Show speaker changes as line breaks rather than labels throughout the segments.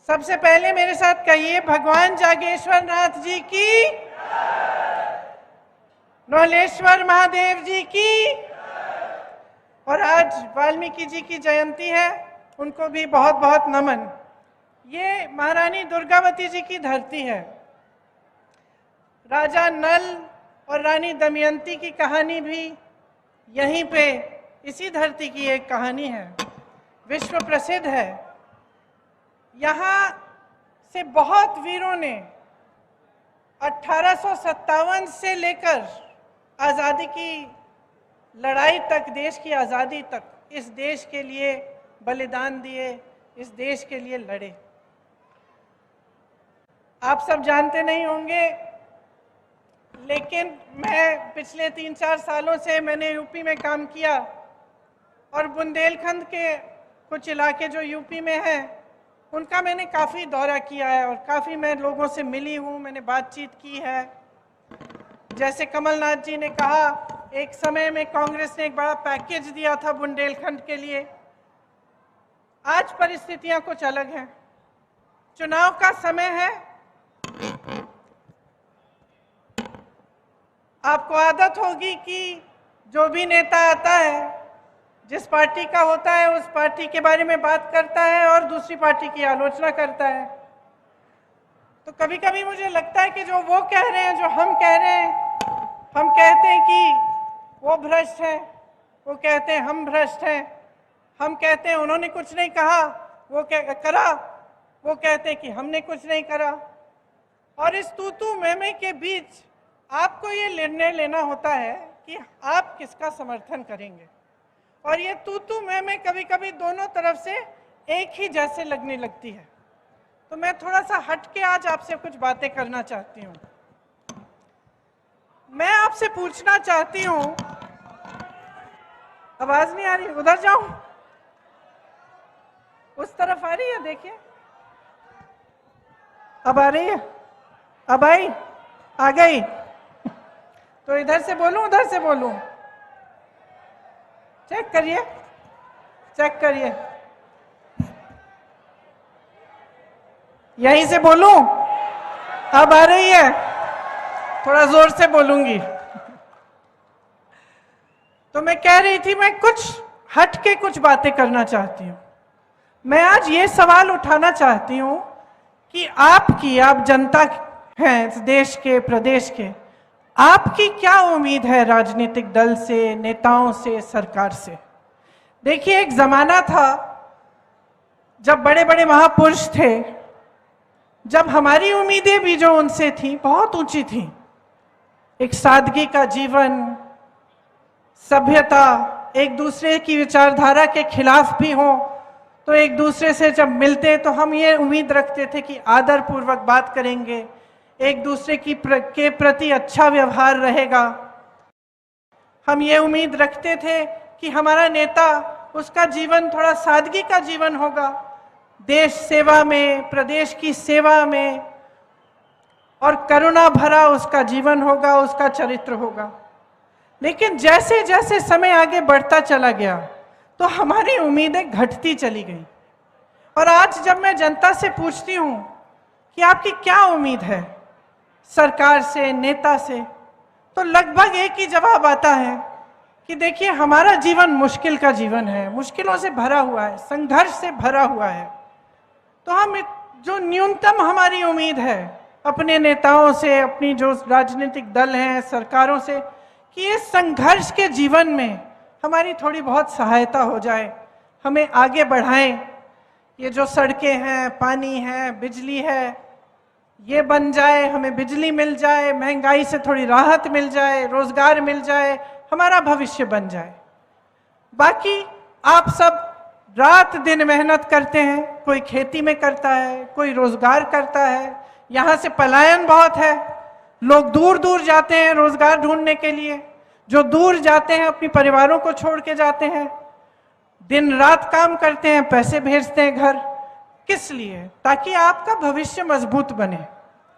सबसे पहले मेरे साथ कहिए, भगवान जागेश्वर नाथ जी की, नौलेश्वर महादेव जी की। और आज वाल्मीकि जी की जयंती है, उनको भी बहुत बहुत नमन। ये महारानी दुर्गावती जी की धरती है। राजा नल और रानी दमयंती की कहानी भी यहीं पे, इसी धरती की एक कहानी है, विश्व प्रसिद्ध है। यहाँ से बहुत वीरों ने 1857 से लेकर आज़ादी की लड़ाई तक, देश की आज़ादी तक, इस देश के लिए बलिदान दिए, इस देश के लिए लड़े। आप सब जानते नहीं होंगे, लेकिन मैं पिछले 3-4 सालों से मैंने यूपी में काम किया और बुंदेलखंड के कुछ इलाके जो यूपी में हैं, उनका मैंने काफ़ी दौरा किया है और काफ़ी मैं लोगों से मिली हूँ, मैंने बातचीत की है। जैसे कमलनाथ जी ने कहा, एक समय में कांग्रेस ने एक बड़ा पैकेज दिया था बुंदेलखंड के लिए। आज परिस्थितियां कुछ अलग हैं, चुनाव का समय है। आपको आदत होगी कि जो भी नेता आता है, जिस पार्टी का होता है, उस पार्टी के बारे में बात करता है और दूसरी पार्टी की आलोचना करता है। तो कभी कभी मुझे लगता है कि जो वो कह रहे हैं, जो हम कह रहे हैं, हम कहते हैं कि वो भ्रष्ट है, वो कहते हैं हम भ्रष्ट हैं, हम कहते हैं उन्होंने कुछ नहीं कहा, वो करा, वो कहते हैं कि हमने कुछ नहीं करा। और इस तू मैं के बीच आपको ये निर्णय लेना होता है कि आप किसका समर्थन करेंगे। और ये तू मैं कभी कभी दोनों तरफ से एक ही जैसे लगने लगती है। तो मैं थोड़ा सा हट के आज आपसे कुछ बातें करना चाहती हूँ। मैं आपसे पूछना चाहती हूँ, आवाज नहीं आ रही, उधर जाऊं, उस तरफ आ रही है, देखिए अब आ रही है, अब आई, आ गई। तो इधर से बोलूं, उधर से बोलूं? चेक करिए, चेक करिए, यहीं से बोलूं? अब आ रही है? थोड़ा जोर से बोलूंगी। तो मैं कह रही थी, मैं कुछ हट के कुछ बातें करना चाहती हूं। मैं आज ये सवाल उठाना चाहती हूं कि आप जनता हैं इस देश के, प्रदेश के, आपकी क्या उम्मीद है राजनीतिक दल से, नेताओं से, सरकार से? देखिए, एक जमाना था जब बड़े बड़े महापुरुष थे, जब हमारी उम्मीदें भी जो उनसे थी बहुत ऊंची थी। एक सादगी का जीवन, सभ्यता, एक दूसरे की विचारधारा के खिलाफ भी हो तो एक दूसरे से जब मिलते तो हम ये उम्मीद रखते थे कि आदर पूर्वक बात करेंगे, एक दूसरे के प्रति अच्छा व्यवहार रहेगा। हम ये उम्मीद रखते थे कि हमारा नेता, उसका जीवन थोड़ा सादगी का जीवन होगा, देश सेवा में, प्रदेश की सेवा में, और करुणा भरा उसका जीवन होगा, उसका चरित्र होगा। लेकिन जैसे जैसे समय आगे बढ़ता चला गया तो हमारी उम्मीदें घटती चली गई। और आज जब मैं जनता से पूछती हूं कि आपकी क्या उम्मीद है सरकार से, नेता से, तो लगभग एक ही जवाब आता है कि देखिए, हमारा जीवन मुश्किल का जीवन है, मुश्किलों से भरा हुआ है, संघर्ष से भरा हुआ है। तो हम जो न्यूनतम हमारी उम्मीद है अपने नेताओं से, अपनी जो राजनीतिक दल हैं, सरकारों से, कि ये संघर्ष के जीवन में हमारी थोड़ी बहुत सहायता हो जाए, हमें आगे बढ़ाएं। ये जो सड़कें हैं, पानी है, बिजली है, ये बन जाए, हमें बिजली मिल जाए, महंगाई से थोड़ी राहत मिल जाए, रोजगार मिल जाए, हमारा भविष्य बन जाए। बाकी आप सब रात दिन मेहनत करते हैं, कोई खेती में करता है, कोई रोजगार करता है। यहाँ से पलायन बहुत है, लोग दूर दूर जाते हैं रोजगार ढूंढने के लिए। जो दूर जाते हैं अपने परिवारों को छोड़ के जाते हैं, दिन रात काम करते हैं, पैसे भेजते हैं घर। किस लिए? ताकि आपका भविष्य मजबूत बने।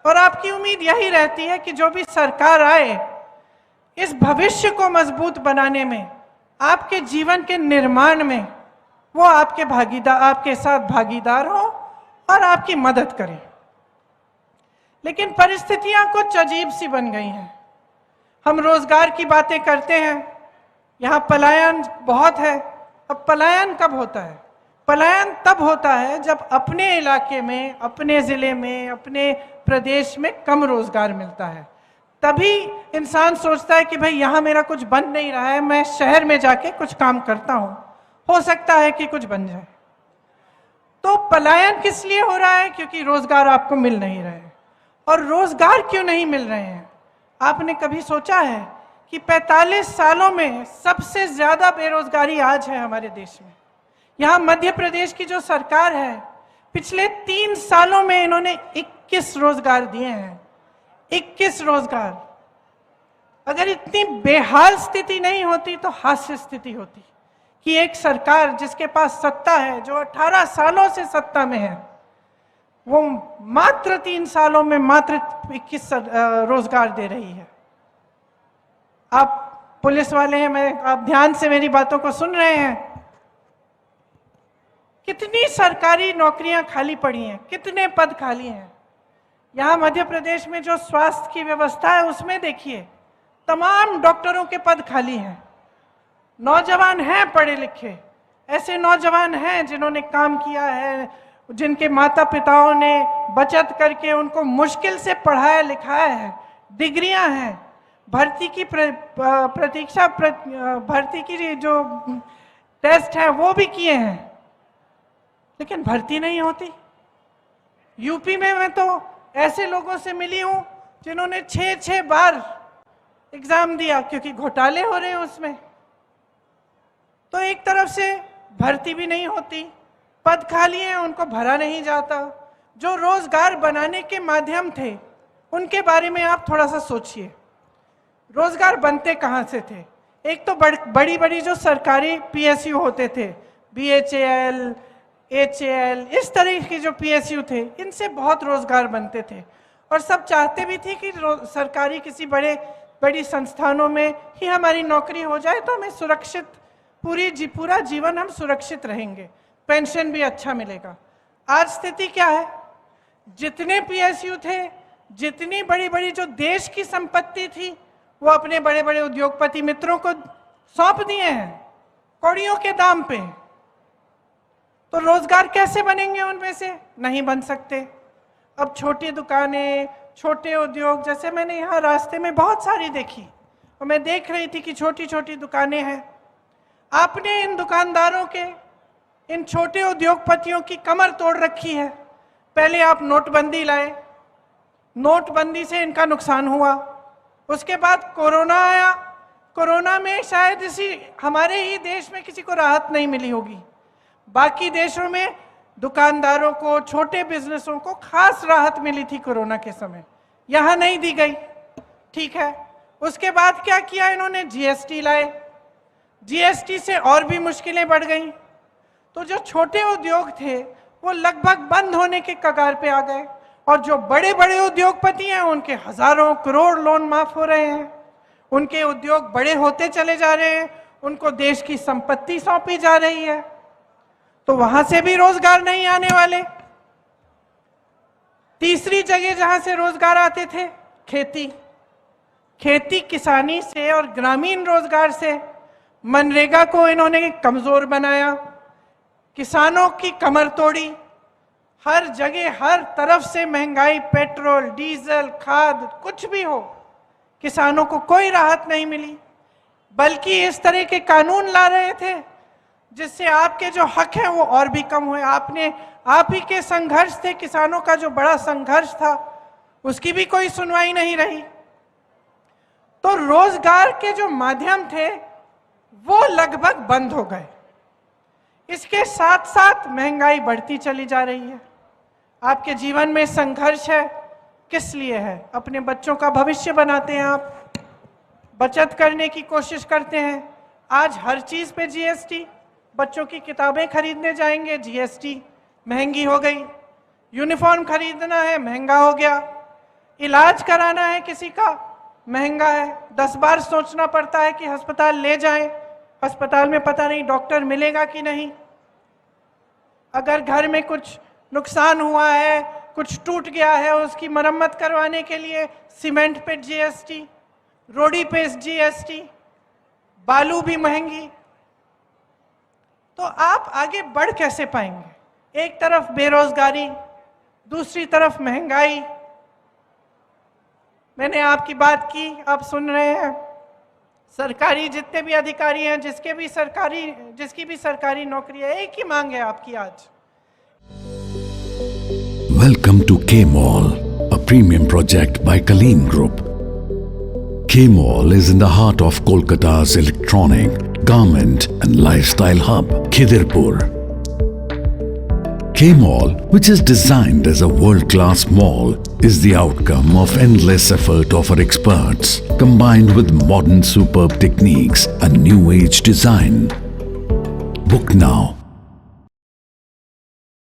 और आपकी उम्मीद यही रहती है कि जो भी सरकार आए, इस भविष्य को मजबूत बनाने में, आपके जीवन के निर्माण में वो आपके साथ भागीदार हो और आपकी मदद करें। लेकिन परिस्थितियां कुछ अजीब सी बन गई हैं। हम रोजगार की बातें करते हैं, यहाँ पलायन बहुत है। अब पलायन कब होता है? पलायन तब होता है जब अपने इलाके में, अपने जिले में, अपने प्रदेश में कम रोजगार मिलता है। तभी इंसान सोचता है कि भाई यहाँ मेरा कुछ बन नहीं रहा है, मैं शहर में जाके कुछ काम करता हूँ, हो सकता है कि कुछ बन जाए। तो पलायन किस लिए हो रहा है? क्योंकि रोजगार आपको मिल नहीं रहे। और रोजगार क्यों नहीं मिल रहे हैं? आपने कभी सोचा है कि 45 सालों में सबसे ज्यादा बेरोजगारी आज है हमारे देश में। यहाँ मध्य प्रदेश की जो सरकार है, पिछले 3 सालों में इन्होंने 21 रोजगार दिए हैं। 21 रोजगार। अगर इतनी बेहाल स्थिति नहीं होती तो हास्य स्थिति होती कि एक सरकार जिसके पास सत्ता है, जो 18 सालों से सत्ता में है, वो मात्र 3 सालों में मात्र 21 रोजगार दे रही है। आप पुलिस वाले हैं, आप ध्यान से मेरी बातों को सुन रहे हैं। कितनी सरकारी नौकरियां खाली पड़ी हैं, कितने पद खाली हैं। यहाँ मध्य प्रदेश में जो स्वास्थ्य की व्यवस्था है उसमें देखिए, तमाम डॉक्टरों के पद खाली हैं। नौजवान हैं पढ़े लिखे, ऐसे नौजवान हैं जिन्होंने काम किया है, जिनके माता पिताओं ने बचत करके उनको मुश्किल से पढ़ाया लिखाया है, डिग्रियां हैं, भर्ती की प्रतीक्षा भर्ती की जो टेस्ट है वो भी किए हैं, लेकिन भर्ती नहीं होती। यूपी में मैं तो ऐसे लोगों से मिली हूं जिन्होंने 6 बार एग्जाम दिया क्योंकि घोटाले हो रहे हैं उसमें। तो एक तरफ से भर्ती भी नहीं होती, पद खाली हैं, उनको भरा नहीं जाता। जो रोजगार बनाने के माध्यम थे उनके बारे में आप थोड़ा सा सोचिए। रोजगार बनते कहाँ से थे? एक तो बड़ी बड़ी जो सरकारी पीएसयू होते थे, बीएचईएल, एचएएल, इस तरह के जो पीएसयू थे, इनसे बहुत रोजगार बनते थे। और सब चाहते भी थे कि सरकारी किसी बड़ी संस्थानों में ही हमारी नौकरी हो जाए तो हमें सुरक्षित पूरा जीवन हम सुरक्षित रहेंगे, पेंशन भी अच्छा मिलेगा। आज स्थिति क्या है? जितने पीएसयू थे, जितनी बड़ी बड़ी जो देश की संपत्ति थी, वो अपने बड़े बड़े उद्योगपति मित्रों को सौंप दिए हैं कौड़ियों के दाम पे। तो रोजगार कैसे बनेंगे उनमें से? नहीं बन सकते। अब छोटी दुकानें, छोटे उद्योग, जैसे मैंने यहाँ रास्ते में बहुत सारी देखी और मैं देख रही थी कि छोटी छोटी दुकानें हैं। आपने इन दुकानदारों के, इन छोटे उद्योगपतियों की कमर तोड़ रखी है। पहले आप नोटबंदी लाए, नोटबंदी से इनका नुकसान हुआ। उसके बाद कोरोना आया, कोरोना में शायद हमारे ही देश में किसी को राहत नहीं मिली होगी। बाकी देशों में दुकानदारों को, छोटे बिजनेसों को खास राहत मिली थी कोरोना के समय, यहाँ नहीं दी गई। ठीक है, उसके बाद क्या किया इन्होंने? जीएसटी लाए। जीएसटी से और भी मुश्किलें बढ़ गई। तो जो छोटे उद्योग थे वो लगभग बंद होने के कगार पे आ गए, और जो बड़े बड़े उद्योगपति हैं उनके हजारों करोड़ लोन माफ हो रहे हैं, उनके उद्योग बड़े होते चले जा रहे हैं, उनको देश की संपत्ति सौंपी जा रही है, तो वहां से भी रोजगार नहीं आने वाले। तीसरी जगह जहां से रोजगार आते थे, खेती। खेती किसानी से और ग्रामीण रोजगार से मनरेगा को इन्होंने कमजोर बनाया, किसानों की कमर तोड़ी। हर जगह हर तरफ से महंगाई, पेट्रोल, डीजल, खाद, कुछ भी हो, किसानों को कोई राहत नहीं मिली, बल्कि इस तरह के कानून ला रहे थे जिससे आपके जो हक हैं वो और भी कम हुए। आप ही के संघर्ष थे, किसानों का जो बड़ा संघर्ष था, उसकी भी कोई सुनवाई नहीं रही। तो रोजगार के जो माध्यम थे वो लगभग बंद हो गए। इसके साथ साथ महंगाई बढ़ती चली जा रही है। आपके जीवन में संघर्ष है, किस लिए है? अपने बच्चों का भविष्य बनाते हैं आप, बचत करने की कोशिश करते हैं। आज हर चीज पे जीएसटी, बच्चों की किताबें खरीदने जाएंगे, जीएसटी महंगी हो गई, यूनिफॉर्म खरीदना है महंगा हो गया, इलाज कराना है किसी का महंगा है, 10 बार सोचना पड़ता है कि अस्पताल ले जाएं, अस्पताल में पता नहीं डॉक्टर मिलेगा कि नहीं। अगर घर में कुछ नुकसान हुआ है, कुछ टूट गया है, उसकी मरम्मत करवाने के लिए सीमेंट पे जीएसटी, रोडी पे जीएसटी, बालू भी महंगी। तो आप आगे बढ़ कैसे पाएंगे? एक तरफ बेरोजगारी, दूसरी तरफ महंगाई। मैंने आपकी बात की, आप सुन रहे हैं। सरकारी जितने भी अधिकारी हैं, जिसकी भी सरकारी नौकरी है, एक ही मांग है आपकी आज।
Welcome to K-Mall, a premium project by Kaleen Group. K-Mall is in the heart of Kolkata's electronic, garment and lifestyle hub, Khidirpur. K-Mall, which is designed as a world-class mall, is the outcome of endless effort of our experts, combined with modern superb techniques and new age design. Book now